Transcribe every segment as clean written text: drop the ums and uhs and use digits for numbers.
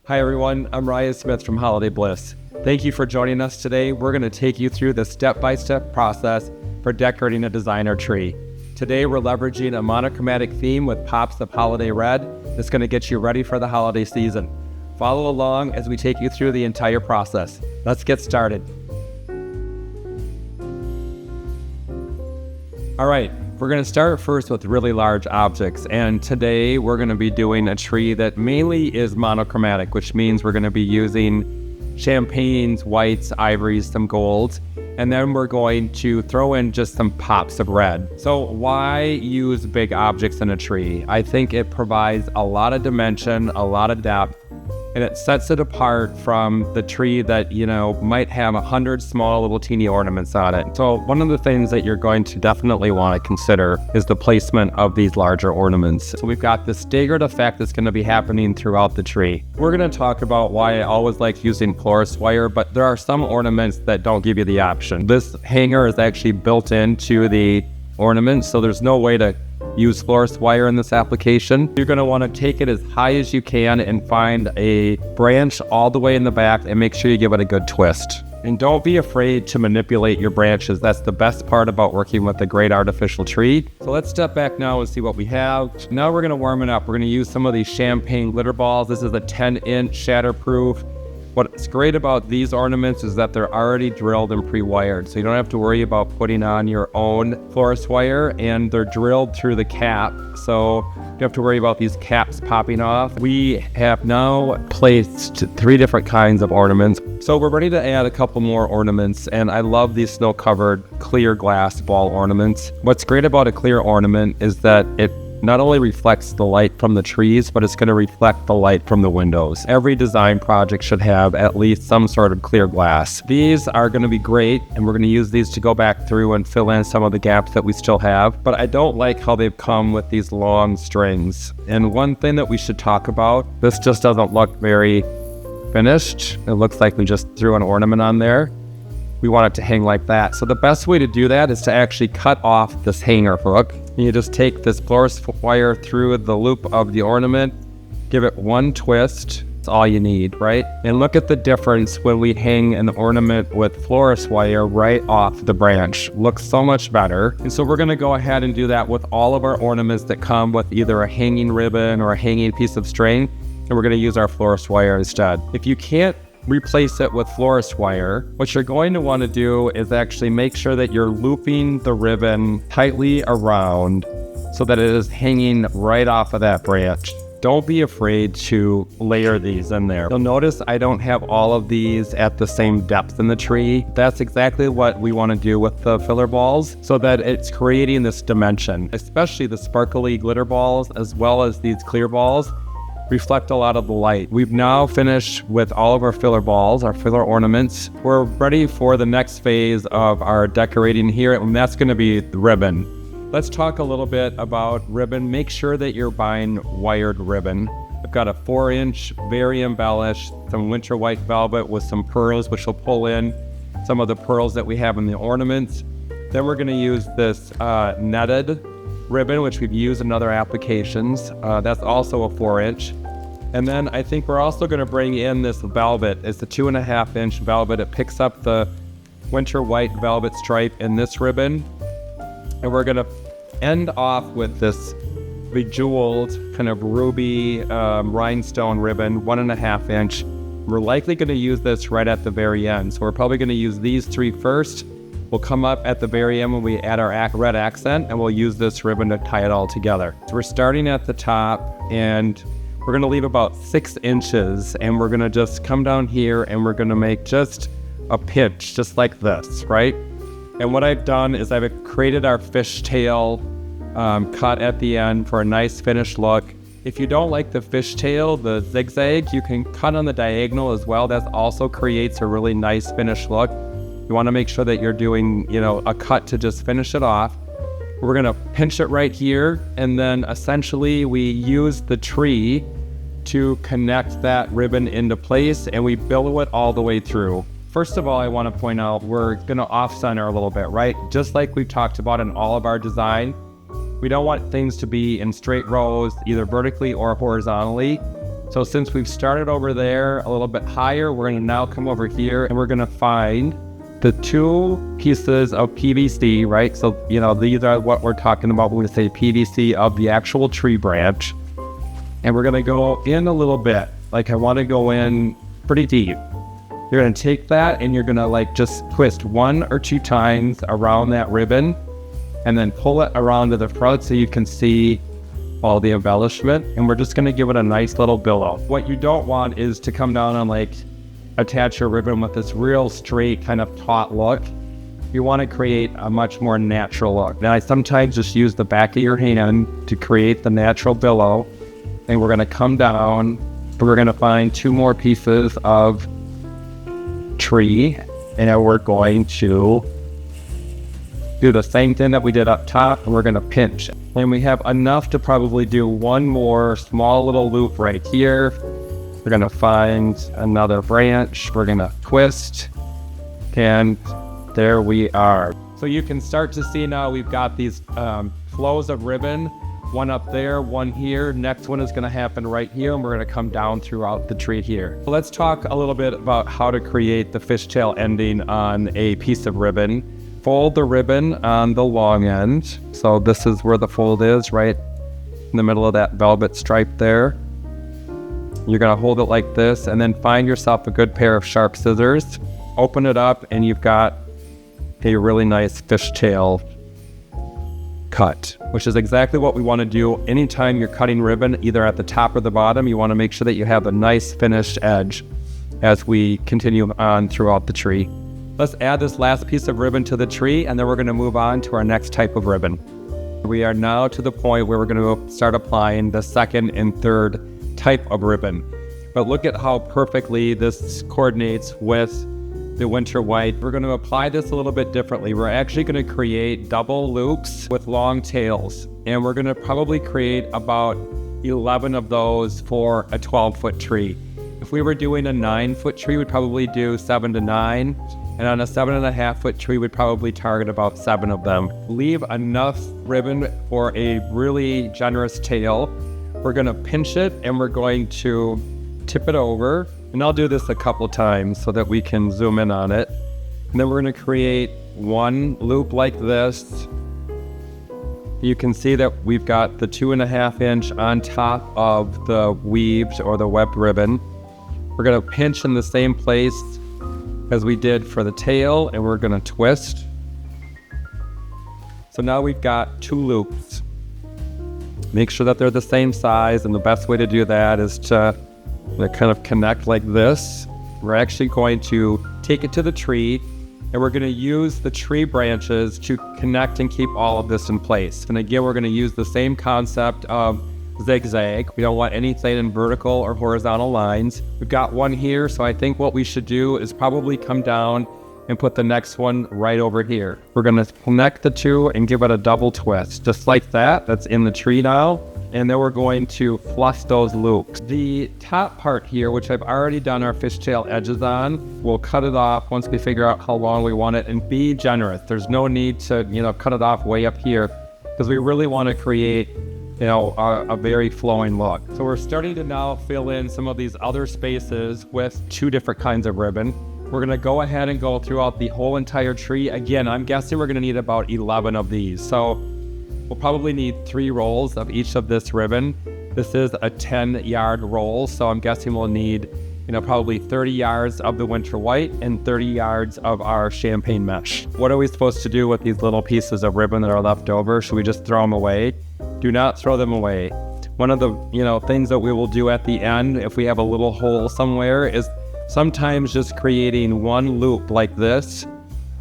Hi everyone, I'm Ryan Smith from Holiday Bliss. Thank you for joining us today. We're going to take you through the step-by-step process for decorating a designer tree. Today we're leveraging a monochromatic theme with pops of holiday red that's going to get you ready for the holiday season. Follow along as we take you through the entire process. Let's get started. All right, we're going to start first with really large objects, and today we're going to be doing a tree that mainly is monochromatic, which means we're going to be using champagnes, whites, ivories, some golds, and then we're going to throw in just some pops of red. So why use big objects in a tree? I think it provides a lot of dimension, a lot of depth, and it sets it apart from the tree that, might have 100 small little teeny ornaments on it. So one of the things that you're going to definitely want to consider is the placement of these larger ornaments. So we've got this staggered effect that's going to be happening throughout the tree. We're going to talk about why I always like using florist wire, but there are some ornaments that don't give you the option. This hanger is actually built into the ornament, so there's no way to use florist wire in this application. You're going to want to take it as high as you can and find a branch all the way in the back and make sure you give it a good twist. And don't be afraid to manipulate your branches. That's the best part about working with a great artificial tree. So let's step back now and see what we have. Now we're going to warm it up. We're going to use some of these champagne glitter balls. This is a 10-inch shatterproof. What's great about these ornaments is that they're already drilled and pre-wired, so you don't have to worry about putting on your own florist wire, and they're drilled through the cap, so you don't have to worry about these caps popping off. We have now placed 3 different kinds of ornaments, so we're ready to add a couple more ornaments, and I love these snow-covered clear glass ball ornaments. What's great about a clear ornament is that it not only reflects the light from the trees, but it's going to reflect the light from the windows. Every design project should have at least some sort of clear glass. These are going to be great, and we're going to use these to go back through and fill in some of the gaps that we still have. But I don't like how they've come with these long strings. And one thing that we should talk about, this just doesn't look very finished. It looks like we just threw an ornament on there. We want it to hang like that. So the best way to do that is to actually cut off this hanger hook. You just take this florist wire through the loop of the ornament, give it one twist. That's all you need, right? And look at the difference when we hang an ornament with florist wire right off the branch. Looks so much better. And so we're gonna go ahead and do that with all of our ornaments that come with either a hanging ribbon or a hanging piece of string. And we're gonna use our florist wire instead. If you can't replace it with florist wire, what you're going to want to do is actually make sure that you're looping the ribbon tightly around so that it is hanging right off of that branch. Don't be afraid to layer these in there. You'll notice I don't have all of these at the same depth in the tree. That's exactly what we want to do with the filler balls, so that it's creating this dimension, especially the sparkly glitter balls as well as these clear balls reflect a lot of the light. We've now finished with all of our filler balls, our filler ornaments. We're ready for the next phase of our decorating here, and that's going to be the ribbon. Let's talk a little bit about ribbon. Make sure that you're buying wired ribbon. I've got a 4-inch, very embellished, some winter white velvet with some pearls, which will pull in some of the pearls that we have in the ornaments. Then we're going to use this netted ribbon, which we've used in other applications. That's also a 4-inch. And then I think we're also going to bring in this velvet. It's a 2.5-inch velvet. It picks up the winter white velvet stripe in this ribbon. And we're going to end off with this bejeweled kind of ruby rhinestone ribbon, 1.5-inch. We're likely going to use this right at the very end. So we're probably going to use these 3 first. We'll come up at the very end when we add our red accent, and we'll use this ribbon to tie it all together. So we're starting at the top, and we're gonna leave about 6 inches, and we're gonna just come down here, and we're gonna make just a pinch, just like this, right? And what I've done is I've created our fishtail cut at the end for a nice finished look. If you don't like the fishtail, the zigzag, you can cut on the diagonal as well. That also creates a really nice finished look. You want to make sure that you're doing, a cut to just finish it off. We're going to pinch it right here, and then essentially we use the tree to connect that ribbon into place, and we billow it all the way through. First of all, I want to point out we're going to off-center a little bit, right? Just like we've talked about in all of our design, we don't want things to be in straight rows, either vertically or horizontally. So since we've started over there a little bit higher, we're going to now come over here and we're going to find the 2 pieces of PVC, right? So, these are what we're talking about when we say PVC of the actual tree branch. And we're going to go in a little bit. Like I want to go in pretty deep. You're going to take that and you're going to just twist 1 or 2 times around that ribbon and then pull it around to the front so you can see all the embellishment. And we're just going to give it a nice little billow. What you don't want is to come down and attach your ribbon with this real straight kind of taut look. You want to create a much more natural look. Now I sometimes just use the back of your hand to create the natural billow. And we're going to come down, we're going to find 2 more pieces of tree, and we're going to do the same thing that we did up top, and we're going to pinch. And we have enough to probably do 1 more small little loop right here. We're going to find another branch, we're going to twist, and there we are. So you can start to see now we've got these flows of ribbon. 1 up there, 1 here. Next one is going to happen right here, and we're going to come down throughout the tree here. Let's talk a little bit about how to create the fishtail ending on a piece of ribbon. Fold the ribbon on the long end. So this is where the fold is, right in the middle of that velvet stripe there. You're going to hold it like this, and then find yourself a good pair of sharp scissors. Open it up, and you've got a really nice fishtail cut, which is exactly what we want to do anytime you're cutting ribbon, either at the top or the bottom. You want to make sure that you have a nice finished edge as we continue on throughout the tree. Let's add this last piece of ribbon to the tree, and then we're going to move on to our next type of ribbon. We are now to the point where we're going to start applying the 2nd and 3rd type of ribbon. But look at how perfectly this coordinates with the winter white. We're going to apply this a little bit differently. We're actually going to create double loops with long tails, and we're going to probably create about 11 of those for a 12-foot tree. If we were doing a 9-foot tree, we'd probably do 7 to 9, and on a 7.5-foot tree, we'd probably target about 7 of them. Leave enough ribbon for a really generous tail. We're going to pinch it, and we're going to tip it over. And I'll do this a couple times so that we can zoom in on it. And then we're going to create 1 loop like this. You can see that we've got the 2.5 inch on top of the weaved or the webbed ribbon. We're going to pinch in the same place as we did for the tail, and we're going to twist. So now we've got 2 loops. Make sure that they're the same size, and the best way to do that is to kind of connect like this. We're actually going to take it to the tree, and we're going to use the tree branches to connect and keep all of this in place. And again, we're going to use the same concept of zigzag. We don't want anything in vertical or horizontal lines. We've got 1 here, so I think what we should do is probably come down and put the next one right over here. We're going to connect the 2 and give it a double twist, just like that. That's in the tree now. And then we're going to flush those loops. The top part here, which I've already done our fishtail edges on, we'll cut it off once we figure out how long we want it, and be generous. There's no need to, cut it off way up here, because we really want to create, a very flowing look. So we're starting to now fill in some of these other spaces with 2 different kinds of ribbon. We're going to go ahead and go throughout the whole entire tree. Again, I'm guessing we're going to need about 11 of these. So we'll probably need 3 rolls of each of this ribbon. This is a 10-yard roll, so I'm guessing we'll need, probably 30 yards of the winter white and 30 yards of our champagne mesh. What are we supposed to do with these little pieces of ribbon that are left over? Should we just throw them away? Do not throw them away. One of the, things that we will do at the end, if we have a little hole somewhere, is sometimes just creating 1 loop like this,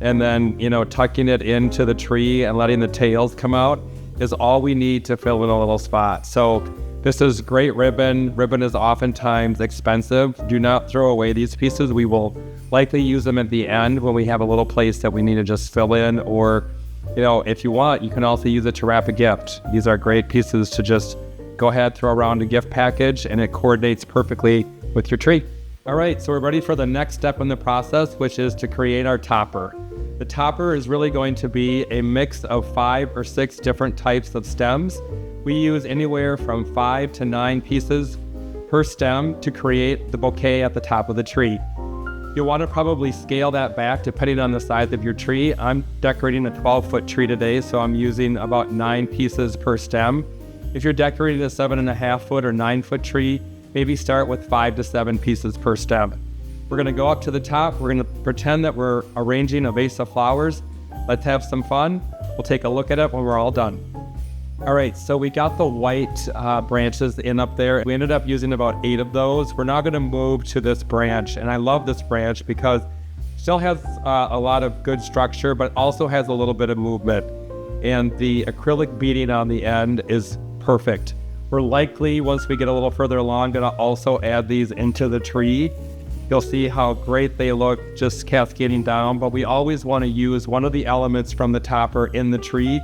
and then, tucking it into the tree and letting the tails come out is all we need to fill in a little spot. So this is great ribbon. Ribbon is oftentimes expensive. Do not throw away these pieces. We will likely use them at the end when we have a little place that we need to just fill in, or, if you want, you can also use it to wrap a gift. These are great pieces to just go ahead, throw around a gift package, and it coordinates perfectly with your tree. All right, so we're ready for the next step in the process, which is to create our topper. The topper is really going to be a mix of 5 or 6 different types of stems. We use anywhere from 5 to 9 pieces per stem to create the bouquet at the top of the tree. You'll want to probably scale that back depending on the size of your tree. I'm decorating a 12-foot tree today, so I'm using about 9 pieces per stem. If you're decorating a 7.5-foot or 9-foot tree, maybe start with 5 to 7 pieces per stem. We're going to go up to the top. We're going to pretend that we're arranging a vase of flowers. Let's have some fun. We'll take a look at it when we're all done. All right, so we got the white branches in up there. We ended up using about 8 of those. We're now going to move to this branch, and I love this branch because it still has a lot of good structure, but also has a little bit of movement. And the acrylic beading on the end is perfect. We're likely, once we get a little further along, going to also add these into the tree. You'll see how great they look just cascading down, but we always want to use one of the elements from the topper in the tree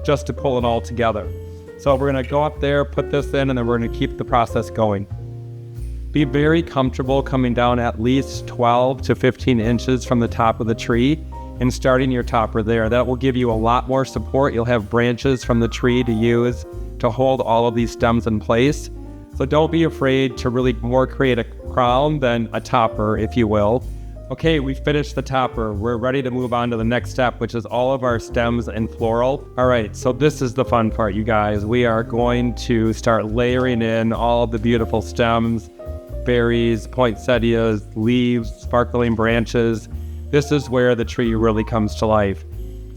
just to pull it all together. So we're going to go up there, put this in, and then we're going to keep the process going. Be very comfortable coming down at least 12 to 15 inches from the top of the tree and starting your topper there. That will give you a lot more support. You'll have branches from the tree to use to hold all of these stems in place. So don't be afraid to really more create a crown than a topper, if you will. Okay, we finished the topper. We're ready to move on to the next step, which is all of our stems and floral. All right, so this is the fun part, you guys. We are going to start layering in all of the beautiful stems, berries, poinsettias, leaves, sparkling branches. This is where the tree really comes to life.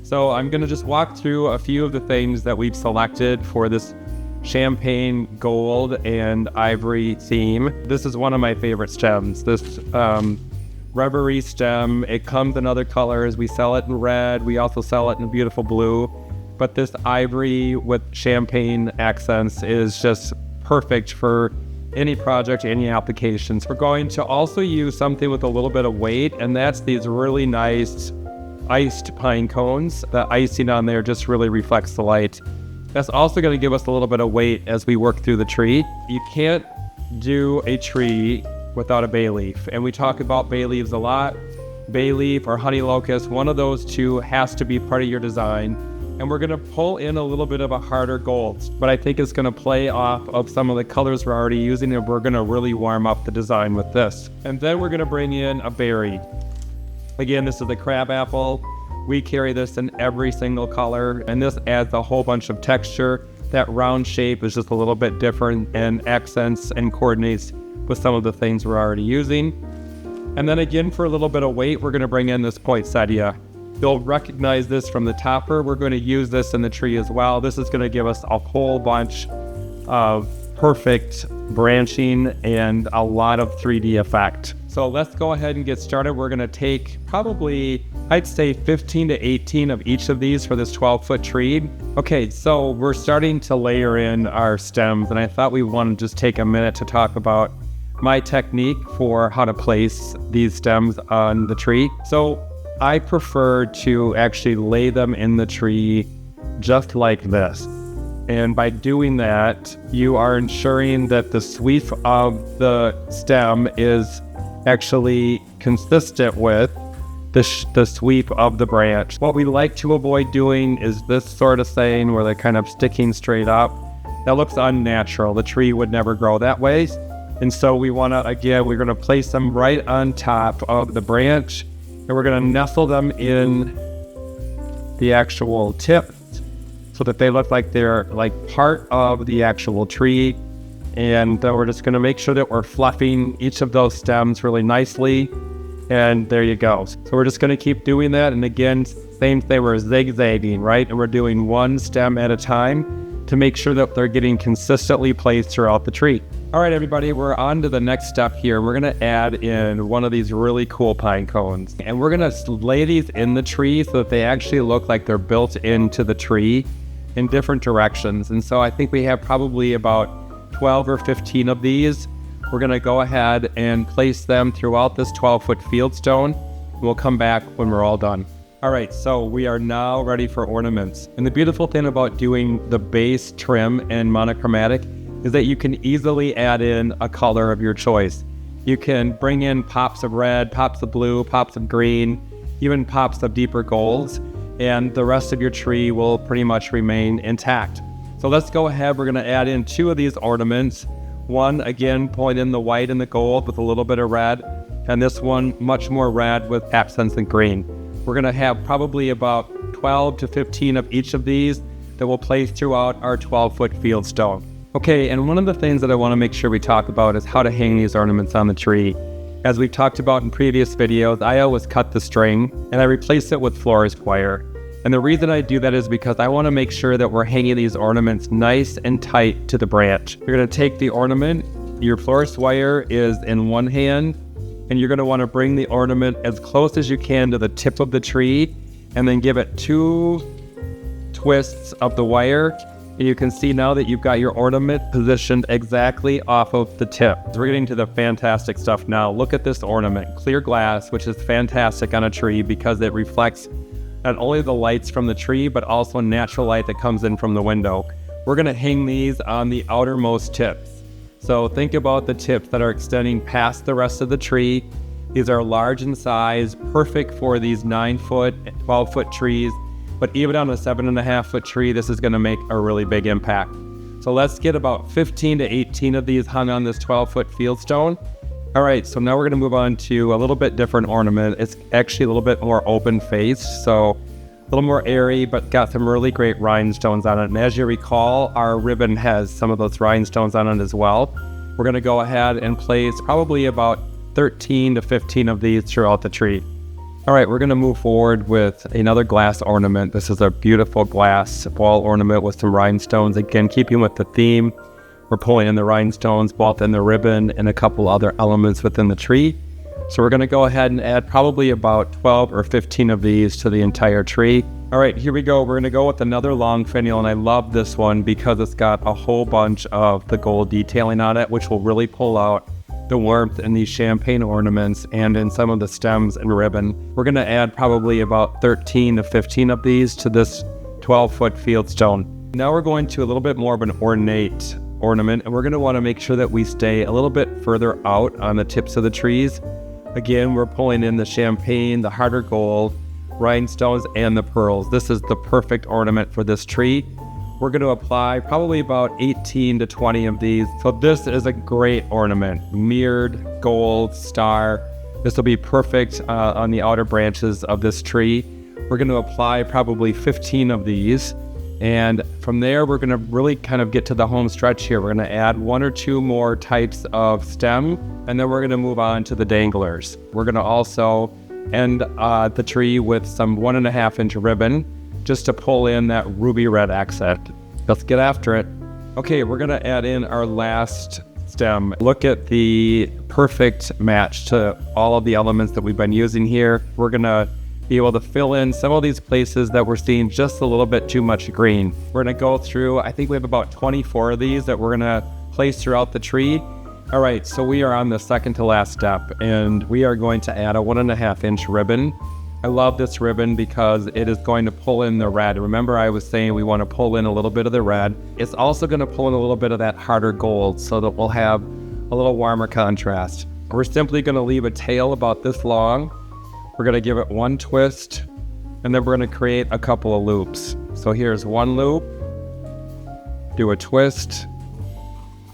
So I'm gonna just walk through a few of the things that we've selected for this champagne gold and ivory theme. This is one of my favorite stems. This Reverie stem. It comes in other colors. We sell it in red. We also sell it in a beautiful blue. But this ivory with champagne accents is just perfect for any project, any applications. We're going to also use something with a little bit of weight, and that's these really nice iced pine cones. The icing on there just really reflects the light. That's also going to give us a little bit of weight as we work through the tree. You can't do a tree without a bay leaf, and we talk about bay leaves a lot. Bay leaf or honey locust, one of those two has to be part of your design. And we're going to pull in a little bit of a harder gold, but I think it's going to play off of some of the colors we're already using, and we're going to really warm up the design with this. And then we're going to bring in a berry. Again, this is the crabapple. We carry this in every single color, and this adds a whole bunch of texture. That round shape is just a little bit different and accents and coordinates with some of the things we're already using. And then again, for a little bit of weight, we're going to bring in this poinsettia. You'll recognize this from the topper. We're going to use this in the tree as well. This is going to give us a whole bunch of perfect branching and a lot of 3D effect. So let's go ahead and get started. We're going to take probably, I'd say 15 to 18 of each of these for this 12-foot tree. Okay, so we're starting to layer in our stems, and I thought we wanted to just take a minute to talk about my technique for how to place these stems on the tree. So I prefer to actually lay them in the tree just like this. And by doing that, you are ensuring that the sweep of the stem is actually consistent with the sweep of the branch. What we like to avoid doing is this sort of thing where they're kind of sticking straight up. That looks unnatural. The tree would never grow that way. And so we want to, again, we're going to place them right on top of the branch, and we're going to nestle them in the actual tip so that they look like they're like part of the actual tree. And we're just going to make sure that we're fluffing each of those stems really nicely. And there you go. So we're just going to keep doing that. And again, same thing, we're zigzagging, right? And we're doing one stem at a time to make sure that they're getting consistently placed throughout the tree. All right, everybody, we're on to the next step here. We're going to add in one of these really cool pine cones. And we're going to lay these in the tree so that they actually look like they're built into the tree in different directions. And so I think we have probably about 12 or 15 of these. We're going to go ahead and place them throughout this 12-foot field stone. We'll come back when we're all done. All right, so we are now ready for ornaments. And the beautiful thing about doing the base trim and monochromatic is that you can easily add in a color of your choice. You can bring in pops of red, pops of blue, pops of green, even pops of deeper golds, and the rest of your tree will pretty much remain intact. So let's go ahead. We're going to add in 2 of these ornaments. One, again, pulling in the white and the gold with a little bit of red. And this one, much more red with accents in green. We're gonna have probably about 12 to 15 of each of these that we'll place throughout our 12-foot field stone. Okay, and one of the things that I wanna make sure we talk about is how to hang these ornaments on the tree. As we've talked about in previous videos, I always cut the string and I replace it with florist wire. And the reason I do that is because I want to make sure that we're hanging these ornaments nice and tight to the branch. You're going to take the ornament, your florist wire is in one hand, and you're going to want to bring the ornament as close as you can to the tip of the tree, and then give it 2 twists of the wire. And you can see now that you've got your ornament positioned exactly off of the tip. So we're getting to the fantastic stuff now. Look at this ornament, clear glass, which is fantastic on a tree because it reflects not only the lights from the tree, but also natural light that comes in from the window. We're gonna hang these on the outermost tips. So think about the tips that are extending past the rest of the tree. These are large in size, perfect for these 9-foot, 12-foot trees. But even on a 7.5-foot tree, this is gonna make a really big impact. So let's get about 15 to 18 of these hung on this 12-foot field stone. All right, so now we're gonna move on to a little bit different ornament. It's actually a little bit more open-faced, so a little more airy, but got some really great rhinestones on it. And as you recall, our ribbon has some of those rhinestones on it as well. We're gonna go ahead and place probably about 13 to 15 of these throughout the tree. All right, we're gonna move forward with another glass ornament. This is a beautiful glass wall ornament with some rhinestones. Again, keeping with the theme, we're pulling in the rhinestones, both in the ribbon and a couple other elements within the tree. So we're gonna go ahead and add probably about 12 or 15 of these to the entire tree. All right, here we go. We're gonna go with another long finial, and I love this one because it's got a whole bunch of the gold detailing on it, which will really pull out the warmth in these champagne ornaments and in some of the stems and ribbon. We're gonna add probably about 13 to 15 of these to this 12-foot field stone. Now we're going to a little bit more of an ornate ornament, and we're gonna wanna make sure that we stay a little bit further out on the tips of the trees. Again, we're pulling in the champagne, the harder gold, rhinestones, and the pearls. This is the perfect ornament for this tree. We're going to apply probably about 18 to 20 of these. So this is a great ornament, mirrored gold star. This will be perfect on the outer branches of this tree. We're going to apply probably 15 of these. And from there, we're going to really kind of get to the home stretch here. We're going to add 1 or 2 more types of stem, and then we're going to move on to the danglers. We're going to also end the tree with some 1.5-inch ribbon, just to pull in that ruby red accent. Let's get after it. Okay, we're gonna add in our last stem. Look at the perfect match to all of the elements that we've been using here. We're gonna be able to fill in some of these places that we're seeing just a little bit too much green. We're gonna go through, I think we have about 24 of these that we're gonna place throughout the tree. All right, so we are on the second to last step, and we are going to add a 1.5-inch ribbon. I love this ribbon because it is going to pull in the red. Remember, I was saying we want to pull in a little bit of the red. It's also going to pull in a little bit of that harder gold so that we'll have a little warmer contrast. We're simply going to leave a tail about this long. We're going to give it 1 twist, and then we're going to create a couple of loops. So here's 1 loop, do a twist,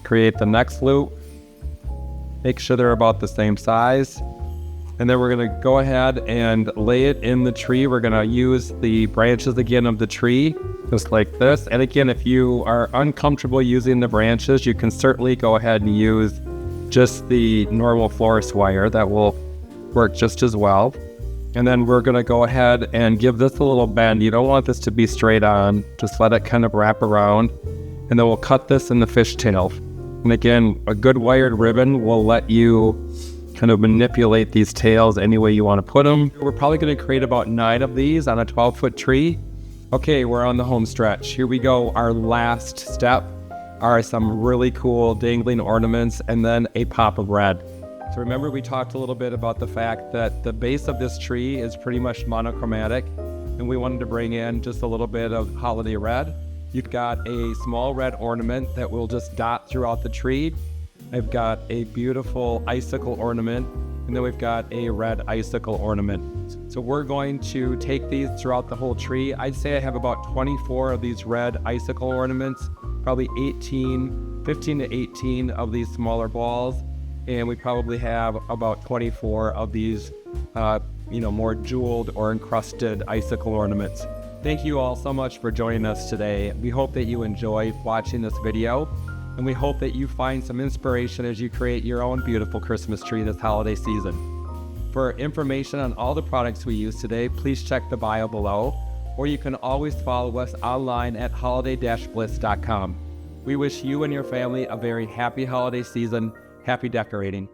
create the next loop, make sure they're about the same size. And then we're gonna go ahead and lay it in the tree. We're gonna use the branches again of the tree, just like this. And again, if you are uncomfortable using the branches, you can certainly go ahead and use just the normal florist wire. That will work just as well. And then we're gonna go ahead and give this a little bend. You don't want this to be straight on. Just let it kind of wrap around. And then we'll cut this in the fishtail. And again, a good wired ribbon will let you kind of manipulate these tails any way you want to put them. We're probably going to create about 9 of these on a 12-foot tree. Okay, we're on the home stretch. Here we go. Our last step are some really cool dangling ornaments and then a pop of red. So remember, we talked a little bit about the fact that the base of this tree is pretty much monochromatic, and we wanted to bring in just a little bit of holiday red. You've got a small red ornament that will just dot throughout the tree. I've got a beautiful icicle ornament, and then we've got a red icicle ornament. So we're going to take these throughout the whole tree. I'd say I have about 24 of these red icicle ornaments, probably 18 15 to 18 of these smaller balls, and we probably have about 24 of these, more jeweled or encrusted icicle ornaments. Thank you all so much for joining us today. We hope that you enjoyed watching this video, and we hope that you find some inspiration as you create your own beautiful Christmas tree this holiday season. For information on all the products we use today, please check the bio below, or you can always follow us online at holiday-bliss.com. We wish you and your family a very happy holiday season. Happy decorating.